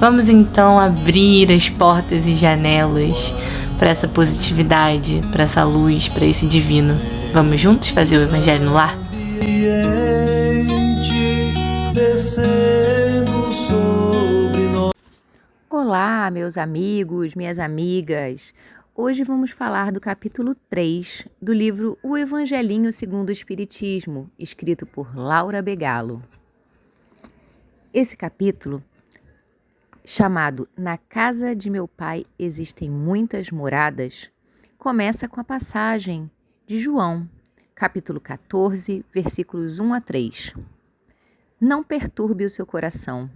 Vamos então abrir as portas e janelas para essa positividade, para essa luz, para esse divino. Vamos juntos fazer o Evangelho no Lar? Olá, meus amigos, minhas amigas. Hoje vamos falar do capítulo 3 do livro O Evangelinho segundo o Espiritismo, escrito por Laura Begalo. Esse capítulo, chamado Na Casa de Meu Pai Existem Muitas Moradas, começa com a passagem de João, capítulo 14, versículos 1 a 3. Não perturbe o seu coração.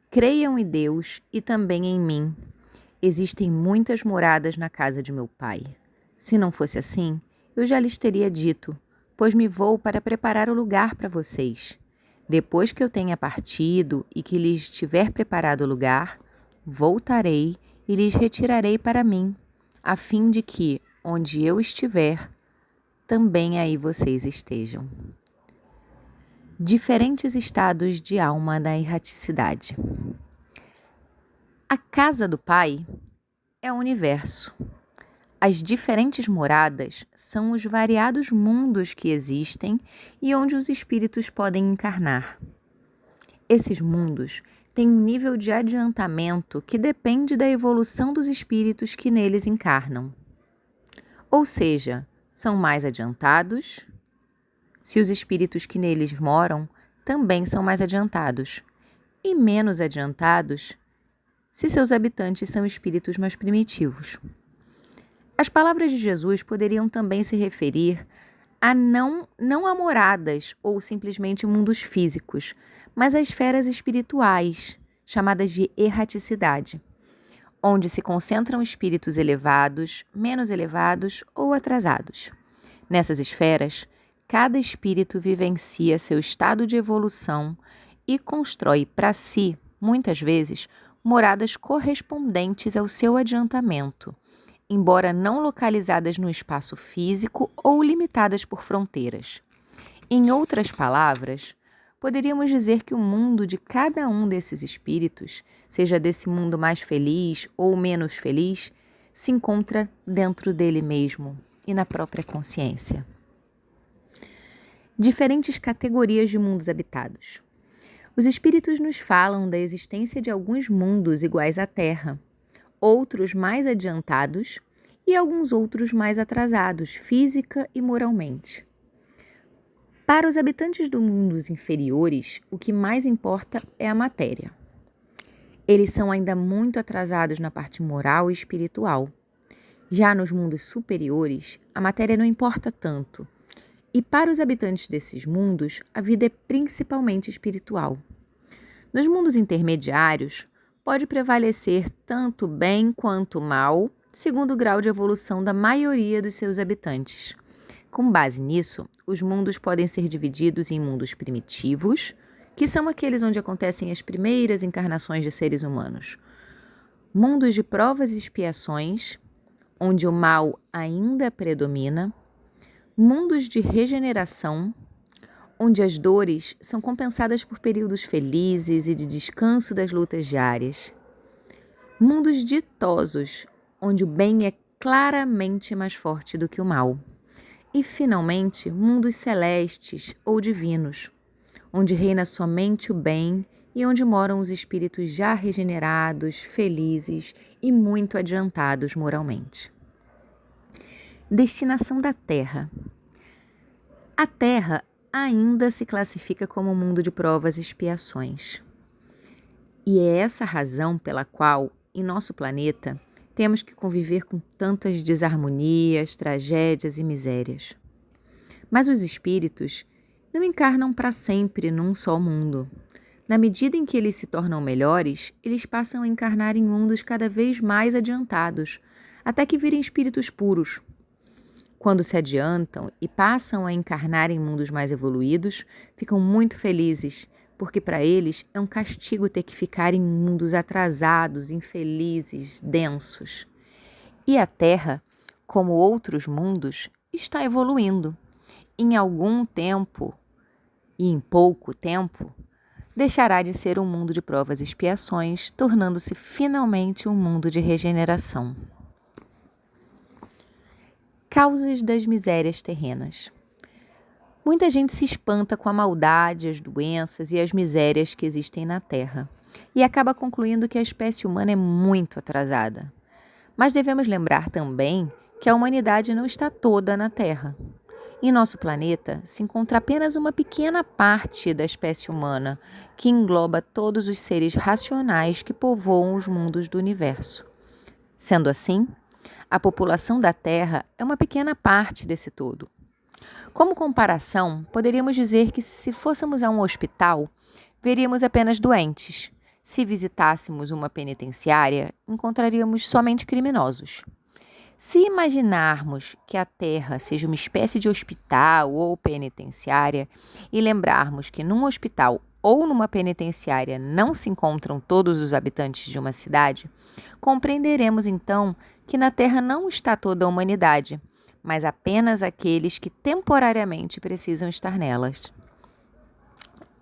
Creiam em Deus e também em mim. Existem muitas moradas na casa de meu Pai. Se não fosse assim, eu já lhes teria dito, pois me vou para preparar o lugar para vocês. Depois que eu tenha partido e que lhes tiver preparado o lugar, voltarei e lhes retirarei para mim, a fim de que, onde eu estiver, também aí vocês estejam. Diferentes estados de alma da erraticidade. A casa do Pai é o universo. As diferentes moradas são os variados mundos que existem e onde os espíritos podem encarnar. Esses mundos têm um nível de adiantamento que depende da evolução dos espíritos que neles encarnam. Ou seja, são mais adiantados se os espíritos que neles moram também são mais adiantados, e menos adiantados se seus habitantes são espíritos mais primitivos. As palavras de Jesus poderiam também se referir a não a moradas ou simplesmente mundos físicos, mas a esferas espirituais, chamadas de erraticidade, onde se concentram espíritos elevados, menos elevados ou atrasados. Nessas esferas, cada espírito vivencia seu estado de evolução e constrói para si, muitas vezes, moradas correspondentes ao seu adiantamento, embora não localizadas no espaço físico ou limitadas por fronteiras. Em outras palavras, poderíamos dizer que o mundo de cada um desses espíritos, seja desse mundo mais feliz ou menos feliz, se encontra dentro dele mesmo e na própria consciência. Diferentes categorias de mundos habitados. Os espíritos nos falam da existência de alguns mundos iguais à Terra, outros mais adiantados e alguns outros mais atrasados, física e moralmente. Para os habitantes dos mundos inferiores, o que mais importa é a matéria. Eles são ainda muito atrasados na parte moral e espiritual. Já nos mundos superiores, a matéria não importa tanto. E para os habitantes desses mundos, a vida é principalmente espiritual. Nos mundos intermediários, pode prevalecer tanto bem quanto mal, segundo o grau de evolução da maioria dos seus habitantes. Com base nisso, os mundos podem ser divididos em mundos primitivos, que são aqueles onde acontecem as primeiras encarnações de seres humanos. Mundos de provas e expiações, onde o mal ainda predomina. Mundos de regeneração, onde as dores são compensadas por períodos felizes e de descanso das lutas diárias. Mundos ditosos, onde o bem é claramente mais forte do que o mal. E, finalmente, mundos celestes ou divinos, onde reina somente o bem e onde moram os espíritos já regenerados, felizes e muito adiantados moralmente. Destinação da Terra. A Terra ainda se classifica como um mundo de provas e expiações. E é essa razão pela qual, em nosso planeta, temos que conviver com tantas desarmonias, tragédias e misérias. Mas os espíritos não encarnam para sempre num só mundo. Na medida em que eles se tornam melhores, eles passam a encarnar em mundos cada vez mais adiantados, até que virem espíritos puros. Quando se adiantam e passam a encarnar em mundos mais evoluídos, ficam muito felizes, porque para eles é um castigo ter que ficar em mundos atrasados, infelizes, densos. E a Terra, como outros mundos, está evoluindo. Em algum tempo, e em pouco tempo, deixará de ser um mundo de provas e expiações, tornando-se finalmente um mundo de regeneração. Causas das misérias terrenas. Muita gente se espanta com a maldade, as doenças e as misérias que existem na Terra e acaba concluindo que a espécie humana é muito atrasada. Mas devemos lembrar também que a humanidade não está toda na Terra. Em nosso planeta se encontra apenas uma pequena parte da espécie humana, que engloba todos os seres racionais que povoam os mundos do universo. Sendo assim, a população da Terra é uma pequena parte desse todo. Como comparação, poderíamos dizer que se fôssemos a um hospital, veríamos apenas doentes. Se visitássemos uma penitenciária, encontraríamos somente criminosos. Se imaginarmos que a Terra seja uma espécie de hospital ou penitenciária e lembrarmos que num hospital ou numa penitenciária não se encontram todos os habitantes de uma cidade, compreenderemos então que na Terra não está toda a humanidade, mas apenas aqueles que temporariamente precisam estar nelas.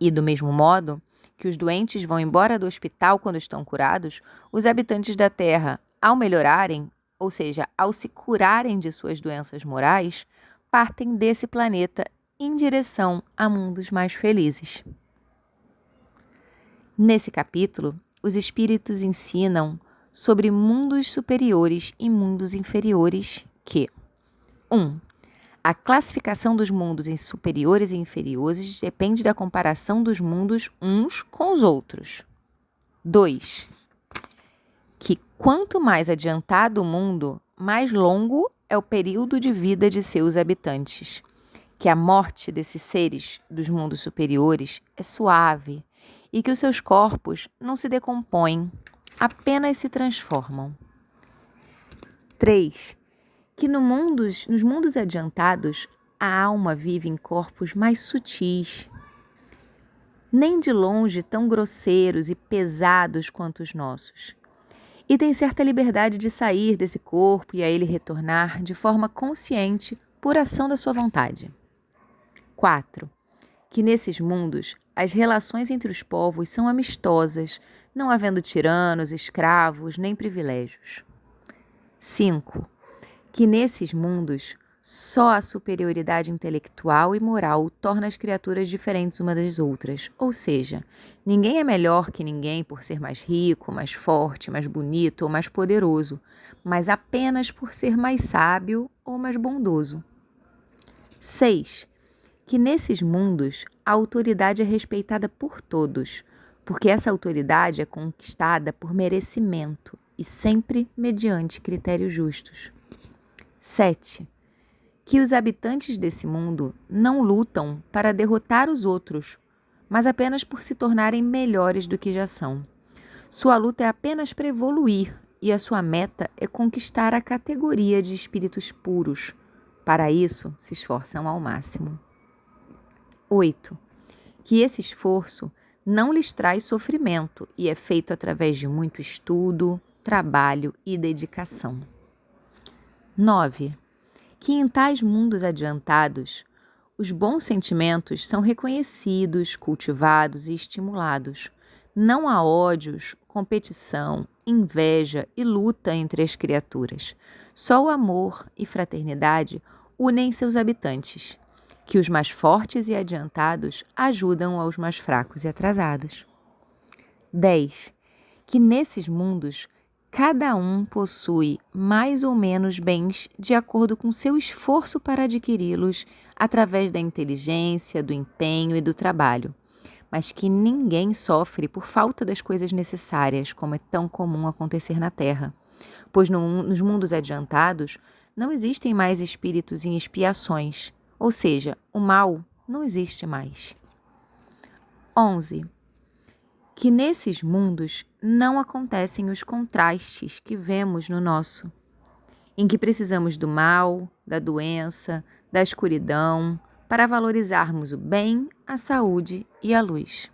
E do mesmo modo que os doentes vão embora do hospital quando estão curados, os habitantes da Terra, ao melhorarem, ou seja, ao se curarem de suas doenças morais, partem desse planeta em direção a mundos mais felizes. Nesse capítulo, os espíritos ensinam sobre mundos superiores e mundos inferiores que 1. A classificação dos mundos em superiores e inferiores depende da comparação dos mundos uns com os outros. 2. Que quanto mais adiantado o mundo, mais longo é o período de vida de seus habitantes. Que a morte desses seres dos mundos superiores é suave e que os seus corpos não se decompõem, apenas se transformam. 3. Que nos mundos adiantados, a alma vive em corpos mais sutis, nem de longe tão grosseiros e pesados quanto os nossos, e tem certa liberdade de sair desse corpo e a ele retornar de forma consciente por ação da sua vontade. 4. Que nesses mundos, as relações entre os povos são amistosas, não havendo tiranos, escravos, nem privilégios. 5. Que nesses mundos, só a superioridade intelectual e moral torna as criaturas diferentes umas das outras. Ou seja, ninguém é melhor que ninguém por ser mais rico, mais forte, mais bonito ou mais poderoso, mas apenas por ser mais sábio ou mais bondoso. 6. Que nesses mundos, a autoridade é respeitada por todos, porque essa autoridade é conquistada por merecimento e sempre mediante critérios justos. 7. Que os habitantes desse mundo não lutam para derrotar os outros, mas apenas por se tornarem melhores do que já são. Sua luta é apenas para evoluir e a sua meta é conquistar a categoria de espíritos puros. Para isso, se esforçam ao máximo. 8. Que esse esforço não lhes traz sofrimento e é feito através de muito estudo, trabalho e dedicação. 9. Que em tais mundos adiantados, os bons sentimentos são reconhecidos, cultivados e estimulados. Não há ódios, competição, inveja e luta entre as criaturas. Só o amor e fraternidade unem seus habitantes, que os mais fortes e adiantados ajudam aos mais fracos e atrasados. 10. Que nesses mundos, cada um possui mais ou menos bens de acordo com seu esforço para adquiri-los através da inteligência, do empenho e do trabalho, mas que ninguém sofre por falta das coisas necessárias, como é tão comum acontecer na Terra, pois nos mundos adiantados não existem mais espíritos em expiações, ou seja, o mal não existe mais. 11. Que nesses mundos não acontecem os contrastes que vemos no nosso, em que precisamos do mal, da doença, da escuridão, para valorizarmos o bem, a saúde e a luz.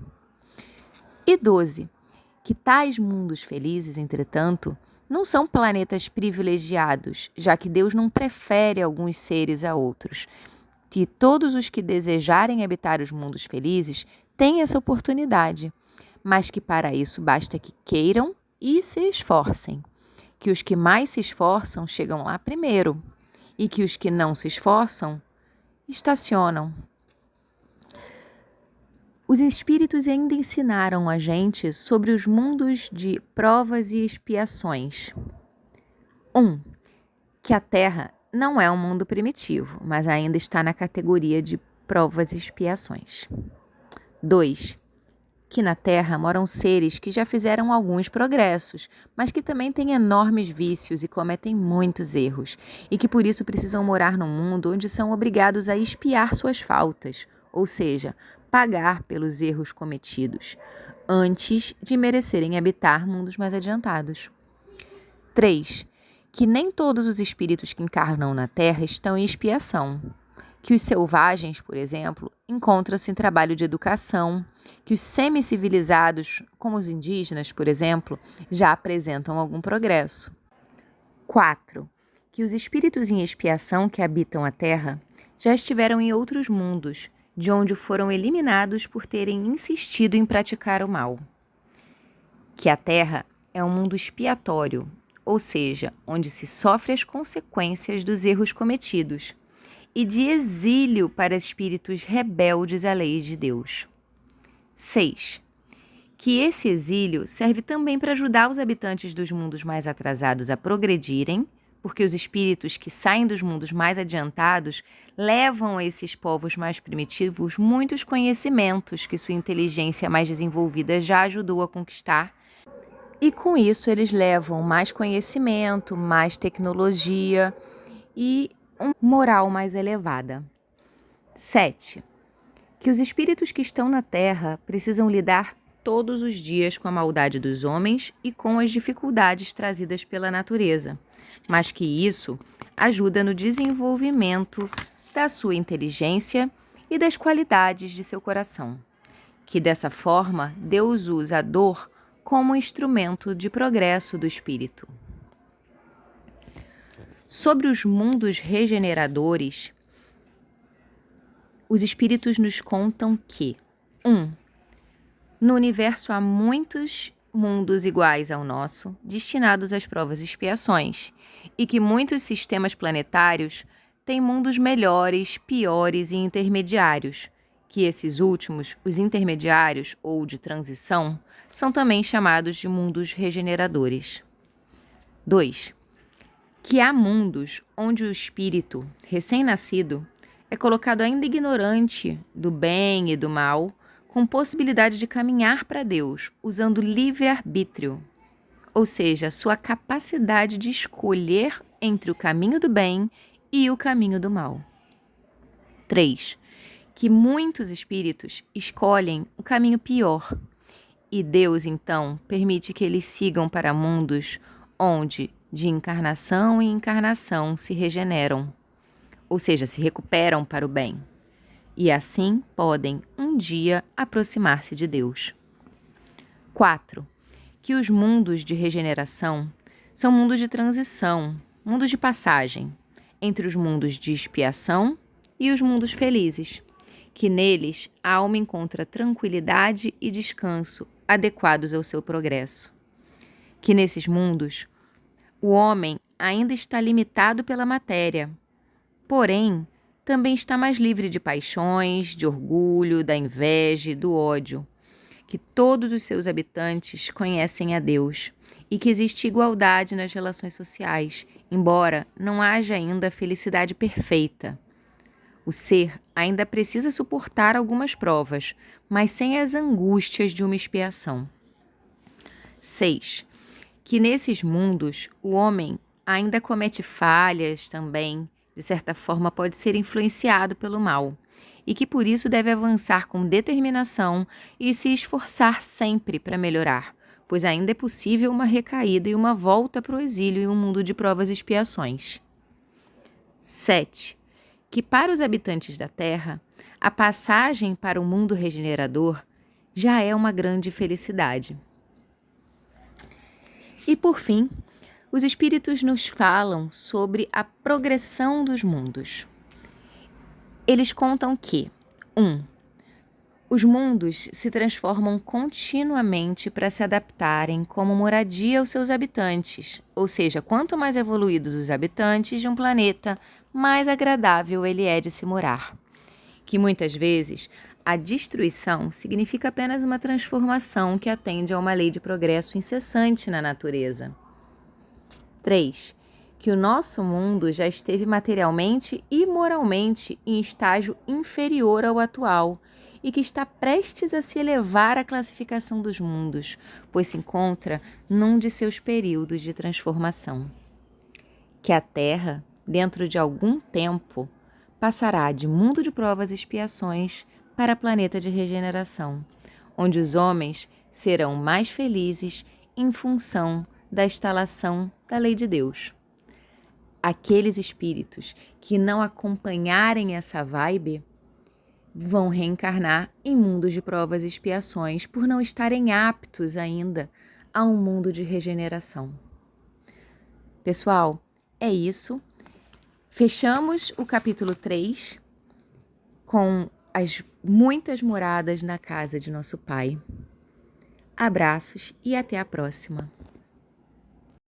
E 12. Que tais mundos felizes, entretanto, não são planetas privilegiados, já que Deus não prefere alguns seres a outros, que todos os que desejarem habitar os mundos felizes têm essa oportunidade, mas que para isso basta que queiram e se esforcem. Que os que mais se esforçam chegam lá primeiro e que os que não se esforçam estacionam. Os espíritos ainda ensinaram a gente sobre os mundos de provas e expiações. 1. Que a Terra não é um mundo primitivo, mas ainda está na categoria de provas e expiações. 2. Que na Terra moram seres que já fizeram alguns progressos, mas que também têm enormes vícios e cometem muitos erros, e que por isso precisam morar num mundo onde são obrigados a expiar suas faltas, ou seja, pagar pelos erros cometidos, antes de merecerem habitar mundos mais adiantados. 3. Que nem todos os espíritos que encarnam na Terra estão em expiação. Que os selvagens, por exemplo, encontram-se em trabalho de educação, que os semi-civilizados, como os indígenas, por exemplo, já apresentam algum progresso. 4. Que os espíritos em expiação que habitam a Terra já estiveram em outros mundos, de onde foram eliminados por terem insistido em praticar o mal. Que a Terra é um mundo expiatório, ou seja, onde se sofre as consequências dos erros cometidos, e de exílio para espíritos rebeldes à lei de Deus. 6. Que esse exílio serve também para ajudar os habitantes dos mundos mais atrasados a progredirem, porque os espíritos que saem dos mundos mais adiantados levam a esses povos mais primitivos muitos conhecimentos que sua inteligência mais desenvolvida já ajudou a conquistar. E com isso eles levam mais conhecimento, mais tecnologia e uma moral mais elevada. 7. Que os espíritos que estão na Terra precisam lidar todos os dias com a maldade dos homens e com as dificuldades trazidas pela natureza, mas que isso ajuda no desenvolvimento da sua inteligência e das qualidades de seu coração. Que dessa forma Deus usa a dor como instrumento de progresso do espírito. Sobre os mundos regeneradores, os espíritos nos contam que 1. No universo há muitos mundos iguais ao nosso, destinados às provas e expiações, e que muitos sistemas planetários têm mundos melhores, piores e intermediários, que esses últimos, os intermediários ou de transição, são também chamados de mundos regeneradores. 2. Que há mundos onde o espírito, recém-nascido, é colocado ainda ignorante do bem e do mal, com possibilidade de caminhar para Deus, usando livre-arbítrio, ou seja, sua capacidade de escolher entre o caminho do bem e o caminho do mal. 3. Que muitos espíritos escolhem o caminho pior, e Deus, então, permite que eles sigam para mundos onde, de encarnação em encarnação, se regeneram, ou seja, se recuperam para o bem. E assim podem, um dia, aproximar-se de Deus. 4. Que os mundos de regeneração são mundos de transição, mundos de passagem, entre os mundos de expiação e os mundos felizes, que neles a alma encontra tranquilidade e descanso adequados ao seu progresso. Que nesses mundos o homem ainda está limitado pela matéria, porém, também está mais livre de paixões, de orgulho, da inveja e do ódio, que todos os seus habitantes conhecem a Deus e que existe igualdade nas relações sociais, embora não haja ainda a felicidade perfeita. O ser ainda precisa suportar algumas provas, mas sem as angústias de uma expiação. 6. Que nesses mundos o homem ainda comete falhas também, de certa forma pode ser influenciado pelo mal, e que por isso deve avançar com determinação e se esforçar sempre para melhorar, pois ainda é possível uma recaída e uma volta para o exílio em um mundo de provas e expiações. 7. Que para os habitantes da Terra, a passagem para o mundo regenerador já é uma grande felicidade. E por fim, os espíritos nos falam sobre a progressão dos mundos. Eles contam que 1. Os mundos se transformam continuamente para se adaptarem como moradia aos seus habitantes, ou seja, quanto mais evoluídos os habitantes de um planeta, mais agradável ele é de se morar. Que muitas vezes a destruição significa apenas uma transformação que atende a uma lei de progresso incessante na natureza. 3. Que o nosso mundo já esteve materialmente e moralmente em estágio inferior ao atual e que está prestes a se elevar à classificação dos mundos, pois se encontra num de seus períodos de transformação. Que a Terra, dentro de algum tempo, passará de mundo de provas e expiações para planeta de regeneração, onde os homens serão mais felizes em função da instalação da lei de Deus. Aqueles espíritos que não acompanharem essa vibe vão reencarnar em mundos de provas e expiações por não estarem aptos ainda a um mundo de regeneração. Pessoal, é isso. Fechamos o capítulo 3 com as muitas moradas na casa de nosso Pai. Abraços e até a próxima.